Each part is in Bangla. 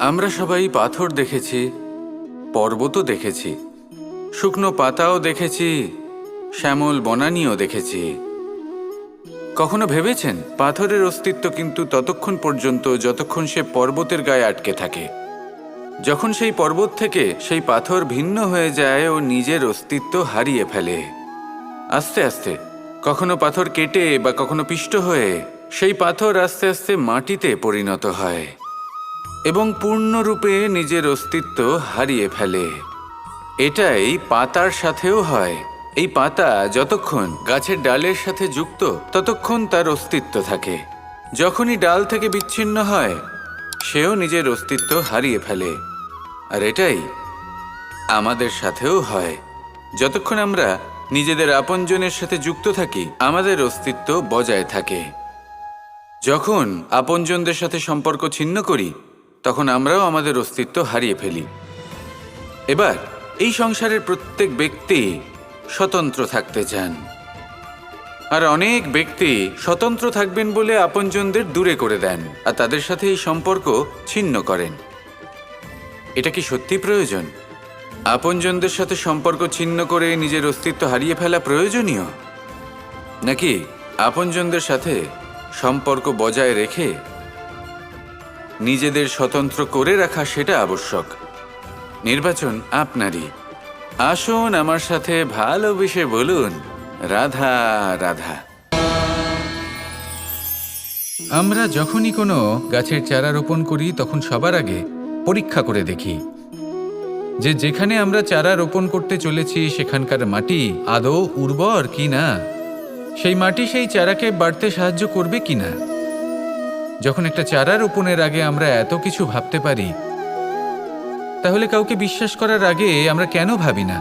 আমরা সবাই পাথর দেখেছি, পর্বতও দেখেছি, শুকনো পাতাও দেখেছি, শ্যামল বনানীও দেখেছি। কখনো ভেবেছেন পাথরের অস্তিত্ব কিন্তু ততক্ষণ পর্যন্ত যতক্ষণ সে পর্বতের গায়ে আটকে থাকে। যখন সেই পর্বত থেকে সেই পাথর ভিন্ন হয়ে যায় ও নিজের অস্তিত্ব হারিয়ে ফেলে। আস্তে আস্তে কখনো পাথর কেটে বা কখনো পিষ্ট হয়ে সেই পাথর আস্তে আস্তে মাটিতে পরিণত হয় এবং পূর্ণরূপে নিজের অস্তিত্ব হারিয়ে ফেলে। এটাই পাতার সাথেও হয়। এই পাতা যতক্ষণ গাছের ডালের সাথে যুক্ত ততক্ষণ তার অস্তিত্ব থাকে। যখনই ডাল থেকে বিচ্ছিন্ন হয় সেও নিজের অস্তিত্ব হারিয়ে ফেলে। আর এটাই আমাদের সাথেও হয়। যতক্ষণ আমরা নিজেদের আপনজনের সাথে যুক্ত থাকি আমাদের অস্তিত্ব বজায় থাকে। যখন আপনজনদের সাথে সম্পর্ক ছিন্ন করি তখন আমরাও আমাদের অস্তিত্ব হারিয়ে ফেলি। এবার এই সংসারের প্রত্যেক ব্যক্তি স্বতন্ত্র থাকতে চান, আর অনেক ব্যক্তি স্বতন্ত্র থাকবেন বলে আপনজনদের দূরে করে দেন আর তাদের সাথে এই সম্পর্ক ছিন্ন করেন। এটা কি সত্যি প্রয়োজন? আপনজনদের সাথে সম্পর্ক ছিন্ন করে নিজের অস্তিত্ব হারিয়ে ফেলা প্রয়োজনীয়, নাকি আপনজনদের সাথে সম্পর্ক বজায় রেখে নিজেদের স্বতন্ত্র করে রাখা সেটা আবশ্যক? নির্বাচন আপনারই। আসুন আমার সাথে ভালোবেসে বলুন, রাধা রাধা। আমরা যখনই কোনো গাছের চারা রোপণ করি তখন সবার আগে পরীক্ষা করে দেখি যে যেখানে আমরা চারা রোপণ করতে চলেছি সেখানকার মাটি আদৌ উর্বর কি না, সেই মাটি সেই চারাকে বাড়তে সাহায্য করবে কিনা। যখন একটা চারা রোপণের আগে আমরা এত কিছু ভাবতে পারি, তাহলে কাউকে বিশ্বাস করার আগে আমরা কেন ভাবি না?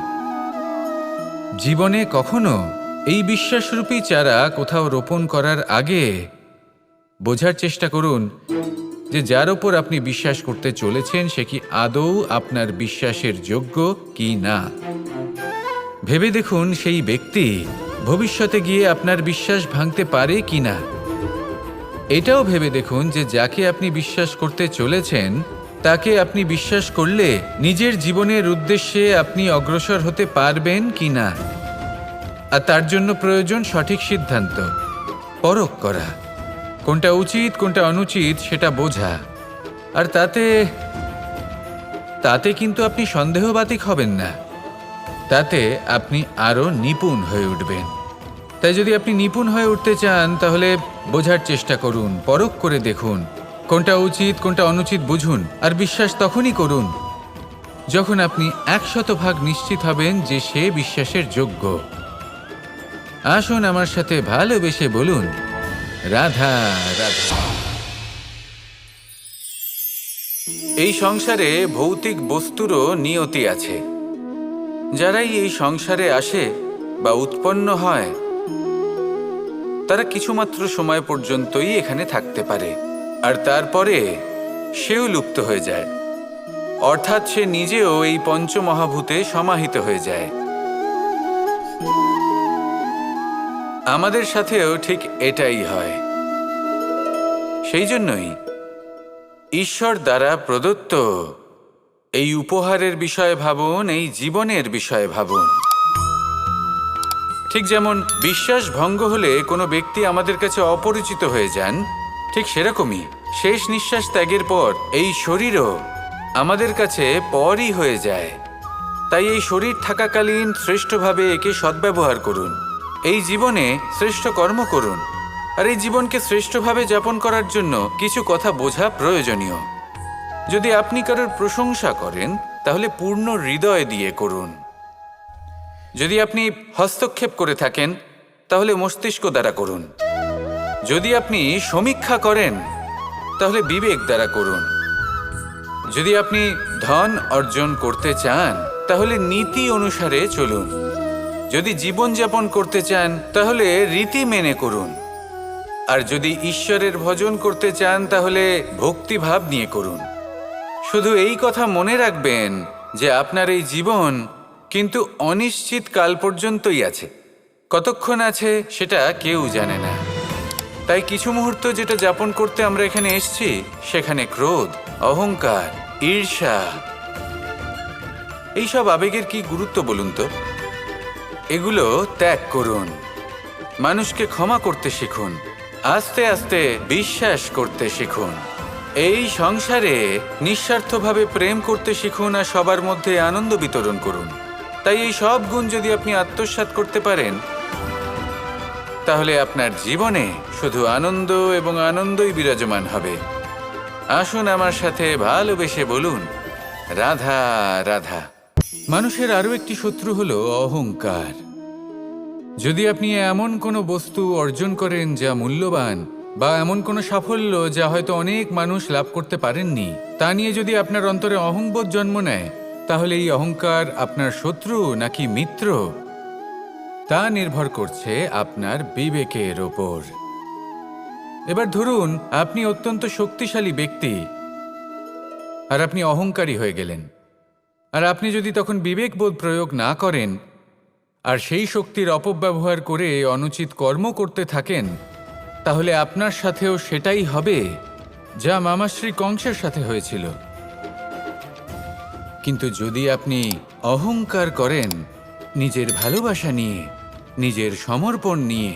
জীবনে কখনো এই বিশ্বাসরূপী চারা কোথাও রোপণ করার আগে বোঝার চেষ্টা করুন যে যার ওপর আপনি বিশ্বাস করতে চলেছেন সে কি আদৌ আপনার বিশ্বাসের যোগ্য কি না। ভেবে দেখুন সেই ব্যক্তি ভবিষ্যতে গিয়ে আপনার বিশ্বাস ভাঙতে পারে কি না। এটাও ভেবে দেখুন যে যাকে আপনি বিশ্বাস করতে চলেছেন তাকে আপনি বিশ্বাস করলে নিজের জীবনের উদ্দেশ্যে আপনি অগ্রসর হতে পারবেন কি না। আর তার জন্য প্রয়োজন সঠিক সিদ্ধান্ত, পরখ করা, কোনটা উচিত কোনটা অনুচিত সেটা বোঝা। আর তাতে কিন্তু আপনি সন্দেহবাতিক হবেন না, তাতে আপনি আরও নিপুণ হয়ে উঠবেন। তাই যদি আপনি নিপুণ হয়ে উঠতে চান তাহলে বোঝার চেষ্টা করুন, পরখ করে দেখুন, কোনটা উচিত কোনটা অনুচিত বুঝুন। আর বিশ্বাস তখনই করুন যখন আপনি 100% নিশ্চিত হবেন যে সে বিশ্বাসের যোগ্য। আসুন আমার সাথে ভালোবেসে বলুন, রাধা রাধা। এই সংসারে ভৌতিক বস্তুরও নিয়তি আছে। যারাই এই সংসারে আসে বা উৎপন্ন হয় তারা কিছুমাত্র সময় পর্যন্তই এখানে থাকতে পারে, আর তারপরে সেও লুপ্ত হয়ে যায়, অর্থাৎ সে নিজেও এই পঞ্চমহাভূতে সমাহিত হয়ে যায়। আমাদের সাথেও ঠিক এটাই হয়। সেই জন্যই ঈশ্বর দ্বারা প্রদত্ত এই উপহারের বিষয়ে ভাবুন, এই জীবনের বিষয়ে ভাবুন। ঠিক যেমন বিশ্বাস ভঙ্গ হলে কোনো ব্যক্তি আমাদের কাছে অপরিচিত হয়ে যান, ঠিক সেরকমই শেষ নিঃশ্বাস ত্যাগের পর এই শরীরও আমাদের কাছে পরই হয়ে যায়। তাই এই শরীর থাকাকালীন শ্রেষ্ঠভাবে একে সদ্ব্যবহার করুন, এই জীবনে শ্রেষ্ঠ কর্ম করুন। আর এই জীবনকে শ্রেষ্ঠভাবে যাপন করার জন্য কিছু কথা বোঝা প্রয়োজনীয়। যদি আপনি কারোর প্রশংসা করেন তাহলে পূর্ণ হৃদয় দিয়ে করুন। যদি আপনি হস্তক্ষেপ করে থাকেন তাহলে মস্তিষ্ক দ্বারা করুন। যদি আপনি সমীক্ষা করেন তাহলে বিবেক দ্বারা করুন। যদি আপনি ধন অর্জন করতে চান তাহলে নীতি অনুসারে চলুন। যদি জীবনযাপন করতে চান তাহলে রীতি মেনে করুন। আর যদি ঈশ্বরের ভজন করতে চান তাহলে ভক্তিভাব নিয়ে করুন। শুধু এই কথা মনে রাখবেন যে আপনার এই জীবন কিন্তু অনিশ্চিত কাল পর্যন্তই আছে। কতক্ষণ আছে সেটা কেউ জানে না। তাই কিছু মুহূর্ত যেটা যাপন করতে আমরা এখানে এসেছি সেখানে ক্রোধ, অহংকার, ঈর্ষা, এইসব আবেগের কি গুরুত্ব বলুন তো? এগুলো ত্যাগ করুন। মানুষকে ক্ষমা করতে শিখুন। আস্তে আস্তে বিশ্বাস করতে শিখুন। এই সংসারে নিঃস্বার্থভাবে প্রেম করতে শিখুন আর সবার মধ্যে আনন্দ বিতরণ করুন। তাই এই সব গুণ যদি আপনি আত্মসাৎ করতে পারেন, তাহলে আপনার জীবনে শুধু আনন্দ এবং আনন্দই বিরাজমান হবে। আসুন আমার সাথে ভালোবেসে বলুন, রাধা রাধা। মানুষের আরও একটি শত্রু হলো অহংকার। যদি আপনি এমন কোনো বস্তু অর্জন করেন যা মূল্যবান, বা এমন কোনো সাফল্য যা হয়তো অনেক মানুষ লাভ করতে পারেননি, তা নিয়ে যদি আপনার অন্তরে অহংবোধ জন্ম নেয়, তাহলে এই অহংকার আপনার শত্রু নাকি মিত্র, তা নির্ভর করছে আপনার বিবেকের ওপর। এবার ধরুন আপনি অত্যন্ত শক্তিশালী ব্যক্তি আর আপনি অহংকারী হয়ে গেলেন, আর আপনি যদি তখন বিবেকবোধ প্রয়োগ না করেন আর সেই শক্তির অপব্যবহার করে অনুচিত কর্ম করতে থাকেন, তাহলে আপনার সাথেও সেটাই হবে যা মামাশ্রী কংসের সাথে হয়েছিল। কিন্তু যদি আপনি অহংকার করেন নিজের ভালোবাসা নিয়ে, নিজের সমর্পণ নিয়ে,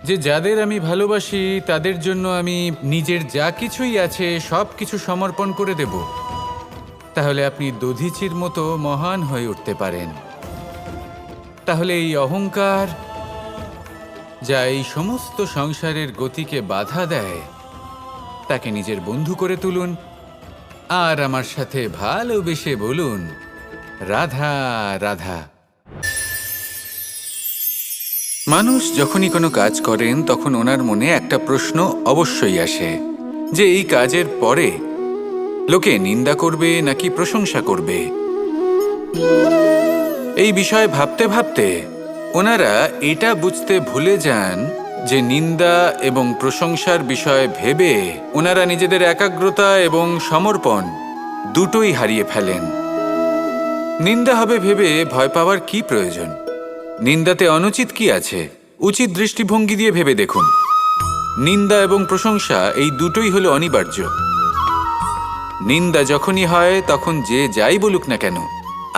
যে যাদের আমি ভালোবাসি তাদের জন্য আমি নিজের যা কিছুই আছে সব কিছু সমর্পণ করে দেব, তাহলে আপনি দধিচির মতো মহান হয়ে উঠতে পারেন। তাহলে এই অহংকার, যা এই সমস্ত সংসারের গতিকে বাধা দেয়, তাকে নিজের বন্ধু করে তুলুন আর আমার সাথে ভালোবেসে বলুন, রাধা রাধা। মানুষ যখনই কোনো কাজ করেন তখন ওনার মনে একটা প্রশ্ন অবশ্যই আসে যে এই কাজের পরে লোকে নিন্দা করবে নাকি প্রশংসা করবে। এই বিষয়ে ভাবতে ভাবতে ওনারা এটা বুঝতে ভুলে যান যে নিন্দা এবং প্রশংসার বিষয় ভেবে ওনারা নিজেদের একাগ্রতা এবং সমর্পণ দুটোই হারিয়ে ফেলেন। নিন্দা হবে ভেবে ভয় পাওয়ার কি প্রয়োজন? নিন্দাতে অনুচিত কি আছে? উচিত দৃষ্টিভঙ্গি দিয়ে ভেবে দেখুন। নিন্দা এবং প্রশংসা এই দুটোই হলো অনিবার্য। নিন্দা যখনই হয় তখন যে যাই বলুক না কেন,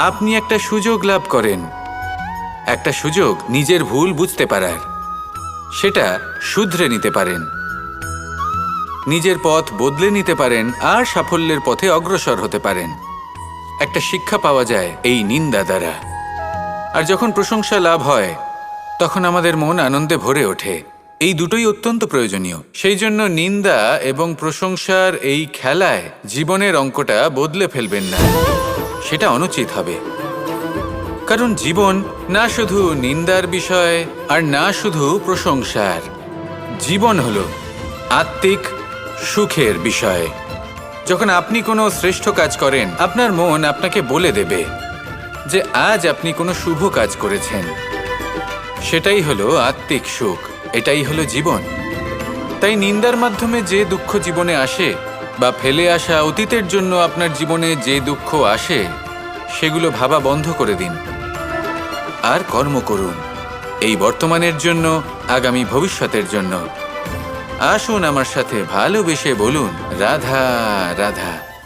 আপনি একটা সুযোগ লাভ করেন, একটা সুযোগ নিজের ভুল বুঝতে পারার, সেটা শুধরে নিতে পারেন, নিজের পথ বদলে নিতে পারেন আর সাফল্যের পথে অগ্রসর হতে পারেন। একটা শিক্ষা পাওয়া যায় এই নিন্দা দ্বারা। আর যখন প্রশংসা লাভ হয় তখন আমাদের মন আনন্দে ভরে ওঠে। এই দুটোই অত্যন্ত প্রয়োজনীয়। সেই জন্য নিন্দা এবং প্রশংসার এই খেলায় জীবনের অঙ্কটা বদলে ফেলবেন না, সেটা অনুচিত হবে। কারণ জীবন না শুধু নিন্দার বিষয় আর না শুধু প্রশংসার, জীবন হলো আত্মিক সুখের বিষয়। যখন আপনি কোনো শ্রেষ্ঠ কাজ করেন, আপনার মন আপনাকে বলে দেবে যে আজ আপনি কোনো শুভ কাজ করেছেন। সেটাই হলো আত্মিক সুখ, এটাই হলো জীবন। তাই নিন্দার মাধ্যমে যে দুঃখ জীবনে আসে বা ফেলে আসা অতীতের জন্য আপনার জীবনে যে দুঃখ আসে, সেগুলো ভাবা বন্ধ করে দিন আর কর্ম করুন এই বর্তমানের জন্য, আগামী ভবিষ্যতের জন্য। আসুন আমার সাথে ভালোবেসে বলুন, রাধা রাধা।